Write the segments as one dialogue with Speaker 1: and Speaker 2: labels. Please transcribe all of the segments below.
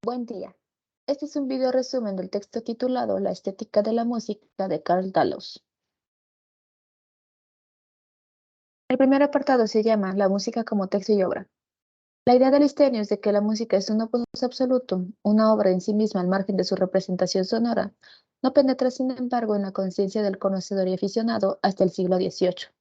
Speaker 1: Buen día. Este es un video resumen del texto titulado La estética de la música de Karl Dalloz. El primer apartado se llama La música como texto y obra. La idea de Listenio es de que la música es un opus absolutum, una obra en sí misma al margen de su representación sonora. No penetra, sin embargo, en la conciencia del conocedor y aficionado hasta el siglo XVIII.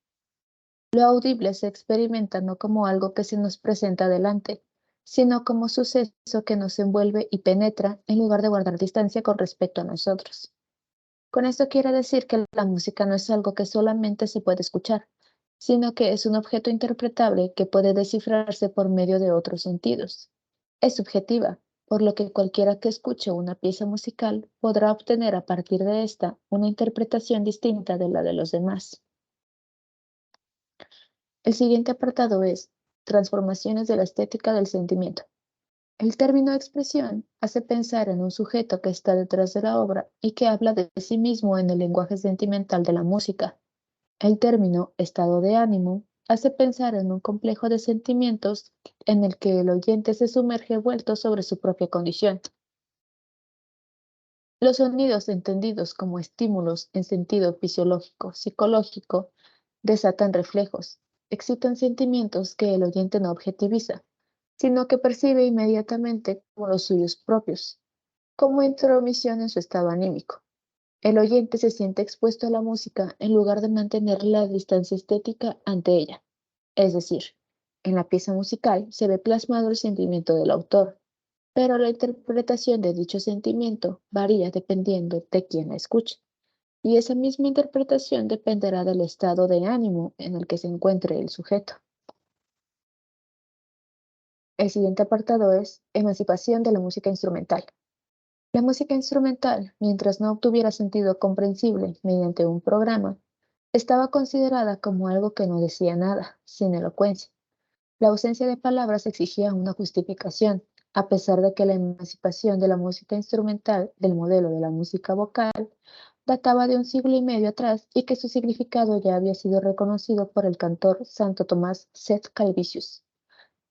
Speaker 1: Lo audible se experimenta no como algo que se nos presenta delante, sino como suceso que nos envuelve y penetra en lugar de guardar distancia con respecto a nosotros. Con esto quiere decir que la música no es algo que solamente se puede escuchar, sino que es un objeto interpretable que puede descifrarse por medio de otros sentidos. Es subjetiva, por lo que cualquiera que escuche una pieza musical podrá obtener a partir de esta una interpretación distinta de la de los demás. El siguiente apartado es Transformaciones de la estética del sentimiento. El término expresión hace pensar en un sujeto que está detrás de la obra y que habla de sí mismo en el lenguaje sentimental de la música. El término estado de ánimo hace pensar en un complejo de sentimientos en el que el oyente se sumerge vuelto sobre su propia condición. Los sonidos entendidos como estímulos en sentido fisiológico, psicológico, desatan reflejos, excitan sentimientos que el oyente no objetiviza, sino que percibe inmediatamente como los suyos propios, como intromisión en su estado anímico. El oyente se siente expuesto a la música en lugar de mantener la distancia estética ante ella. Es decir, en la pieza musical se ve plasmado el sentimiento del autor, pero la interpretación de dicho sentimiento varía dependiendo de quién la escuche, y esa misma interpretación dependerá del estado de ánimo en el que se encuentre el sujeto. El siguiente apartado es Emancipación de la música instrumental. La música instrumental, mientras no obtuviera sentido comprensible mediante un programa, estaba considerada como algo que no decía nada, sin elocuencia. La ausencia de palabras exigía una justificación, a pesar de que la emancipación de la música instrumental del modelo de la música vocal databa de un siglo y medio atrás y que su significado ya había sido reconocido por el cantor Santo Tomás Seth Calvisius.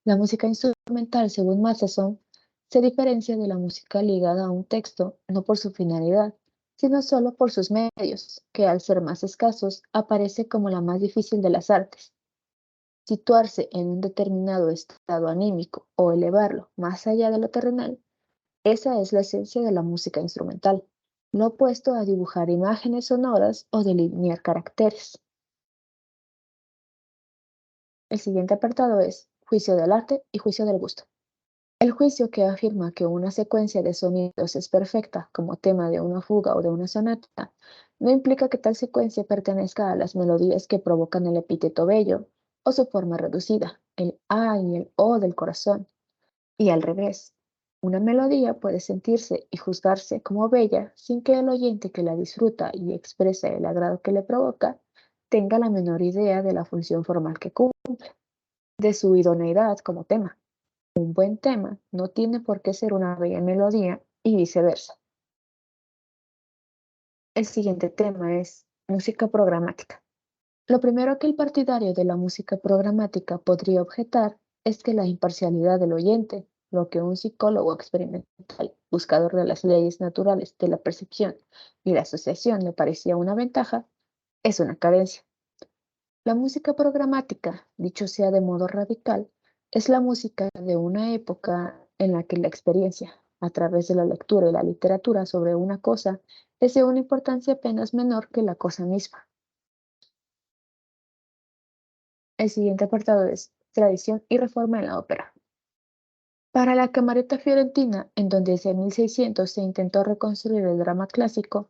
Speaker 1: La música instrumental, según Matheson, se diferencia de la música ligada a un texto no por su finalidad, sino solo por sus medios, que al ser más escasos aparece como la más difícil de las artes. Situarse en un determinado estado anímico o elevarlo más allá de lo terrenal, esa es la esencia de la música instrumental, lo opuesto a dibujar imágenes sonoras o delinear caracteres. El siguiente apartado es Juicio del arte y juicio del gusto. El juicio que afirma que una secuencia de sonidos es perfecta como tema de una fuga o de una sonata, no implica que tal secuencia pertenezca a las melodías que provocan el epíteto bello o su forma reducida, el A y el O del corazón. Y al revés, una melodía puede sentirse y juzgarse como bella sin que el oyente que la disfruta y expresa el agrado que le provoca tenga la menor idea de la función formal que cumple, de su idoneidad como tema. Un buen tema no tiene por qué ser una bella melodía y viceversa. El siguiente tema es música programática. Lo primero que el partidario de la música programática podría objetar es que la imparcialidad del oyente, lo que un psicólogo experimental, buscador de las leyes naturales de la percepción y la asociación le parecía una ventaja, es una carencia. La música programática, dicho sea de modo radical, es la música de una época en la que la experiencia, a través de la lectura y la literatura sobre una cosa, es de una importancia apenas menor que la cosa misma. El siguiente apartado es Tradición y reforma en la ópera. Para la camareta fiorentina, en donde desde 1600 se intentó reconstruir el drama clásico,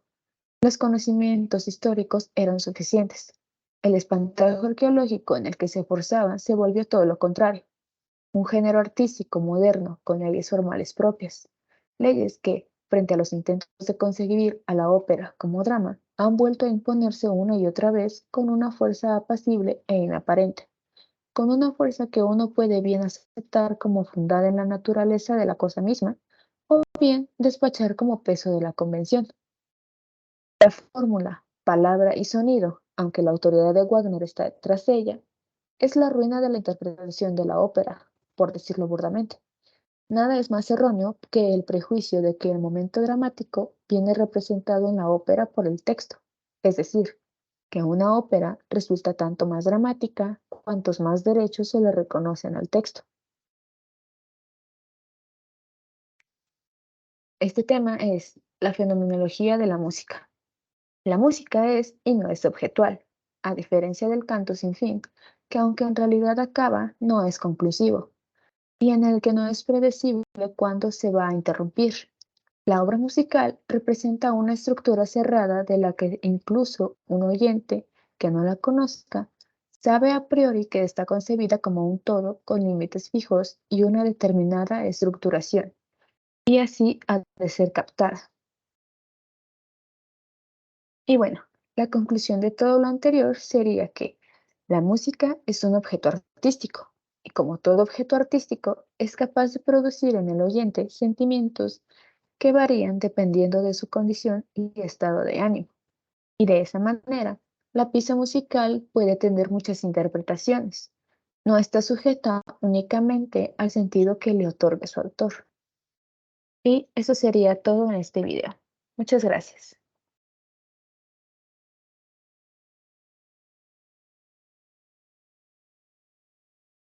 Speaker 1: los conocimientos históricos eran suficientes. El espantajo arqueológico en el que se forzaba se volvió todo lo contrario. Un género artístico moderno con leyes formales propias, leyes que, frente a los intentos de concebir a la ópera como drama, han vuelto a imponerse una y otra vez con una fuerza apacible e inaparente, con una fuerza que uno puede bien aceptar como fundada en la naturaleza de la cosa misma, o bien despachar como peso de la convención. La fórmula, palabra y sonido, aunque la autoridad de Wagner está tras ella, es la ruina de la interpretación de la ópera, por decirlo burdamente. Nada es más erróneo que el prejuicio de que el momento dramático viene representado en la ópera por el texto, es decir, que una ópera resulta tanto más dramática cuantos más derechos se le reconocen al texto. Este tema es la fenomenología de la música. La música es y no es objetual, a diferencia del canto sin fin, que aunque en realidad acaba, no es conclusivo, y en el que no es predecible cuándo se va a interrumpir. La obra musical representa una estructura cerrada de la que incluso un oyente que no la conozca sabe a priori que está concebida como un todo con límites fijos y una determinada estructuración, y así ha de ser captada. Y bueno, la conclusión de todo lo anterior sería que la música es un objeto artístico y como todo objeto artístico es capaz de producir en el oyente sentimientos que varían dependiendo de su condición y estado de ánimo. Y de esa manera, la pieza musical puede tener muchas interpretaciones. No está sujeta únicamente al sentido que le otorgue su autor. Y eso sería todo en este video. Muchas gracias.